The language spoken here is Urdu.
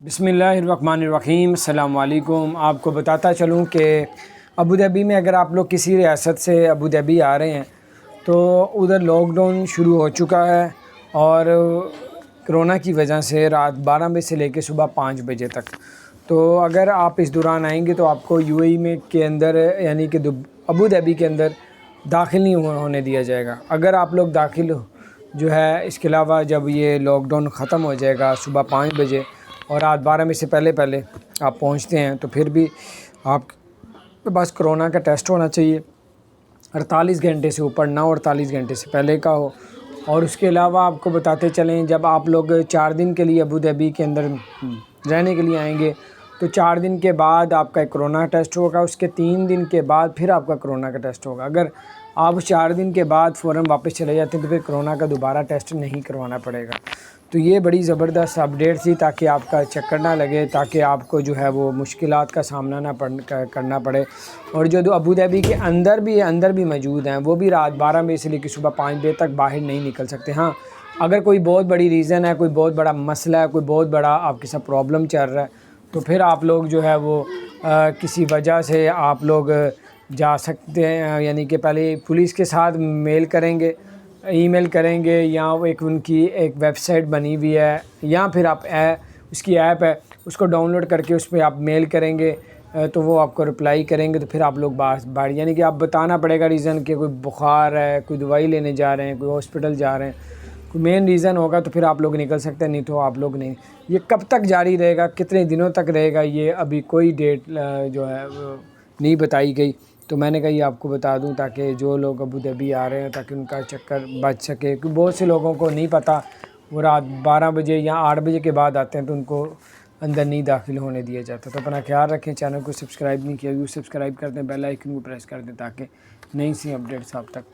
بسم اللہ الرحمن الرحیم۔ السلام علیکم۔ آپ کو بتاتا چلوں کہ ابوظہبی میں اگر آپ لوگ کسی ریاست سے ابوظہبی آ رہے ہیں تو ادھر لاک ڈاؤن شروع ہو چکا ہے، اور کرونا کی وجہ سے رات 12 بجے سے لے کے صبح 5 بجے تک۔ تو اگر آپ اس دوران آئیں گے تو آپ کو یو اے ای میں کے اندر یعنی کہ ابوظہبی کے اندر داخل نہیں ہونے دیا جائے گا۔ اگر آپ لوگ داخل جو ہے، اس کے علاوہ جب یہ لاک ڈاؤن ختم ہو جائے گا صبح 5 بجے اور رات 12 بجے سے پہلے آپ پہنچتے ہیں تو پھر بھی آپ کے پاس کرونا کا ٹیسٹ ہونا چاہیے، 48 گھنٹے سے اوپر نہ، 48 گھنٹے سے پہلے کا ہو۔ اور اس کے علاوہ آپ کو بتاتے چلیں، جب آپ لوگ 4 دن کے لیے ابوظہبی کے اندر رہنے کے لیے آئیں گے تو 4 دن کے بعد آپ کا کرونا ٹیسٹ ہوگا، اس کے 3 دن کے بعد پھر آپ کا کرونا کا ٹیسٹ ہوگا۔ اگر آپ 4 دن کے بعد فوراً واپس چلے جاتے ہیں تو پھر کرونا کا دوبارہ ٹیسٹ نہیں کروانا پڑے گا۔ تو یہ بڑی زبردست اپڈیٹ تھی تاکہ آپ کا چکر نہ لگے، تاکہ آپ کو جو ہے وہ مشکلات کا سامنا نہ کرنا پڑے۔ اور جو ابوظہبی کے اندر بھی موجود ہیں وہ بھی رات 12 بجے سے لے کے صبح 5 بجے تک باہر نہیں نکل سکتے۔ ہاں، اگر کوئی بہت بڑی ریزن ہے، کوئی بہت بڑا مسئلہ ہے، کوئی بہت بڑا آپ کے ساتھ پرابلم چل رہا ہے تو پھر آپ لوگ جو ہے وہ کسی وجہ سے آپ لوگ جا سکتے ہیں، یعنی کہ پہلے پولیس کے ساتھ میل کریں گے، ای میل کریں گے، یا ایک ان کی ایک ویب سائٹ بنی ہوئی ہے، یا پھر آپ اس کی ایپ ہے اس کو ڈاؤن لوڈ کر کے اس پہ آپ میل کریں گے تو وہ آپ کو رپلائی کریں گے، تو پھر آپ لوگ باہر یعنی کہ آپ بتانا پڑے گا ریزن کہ کوئی بخار ہے، کوئی دوائی لینے جا رہے ہیں، کوئی ہاسپٹل جا رہے ہیں، کوئی مین ریزن ہوگا تو پھر آپ لوگ نکل سکتے ہیں، نہیں تو آپ لوگ نہیں۔ یہ کب تک جاری رہے گا، کتنے دنوں تک رہے گا، یہ ابھی کوئی ڈیٹ جو ہے وہ نہیں بتائی گئی، تو میں نے کہا یہ آپ کو بتا دوں تاکہ جو لوگ ابوظہبی آ رہے ہیں تاکہ ان کا چکر بچ سکے، کیونکہ بہت سے لوگوں کو نہیں پتہ، وہ رات 12 بجے یا 8 بجے کے بعد آتے ہیں تو ان کو اندر نہیں داخل ہونے دیا جاتا۔ تو اپنا خیال رکھیں، چینل کو سبسکرائب نہیں کیا، سبسکرائب کر دیں، بیل آئیکن کو پریس کر دیں تاکہ نئی سی اپڈیٹس آپ تک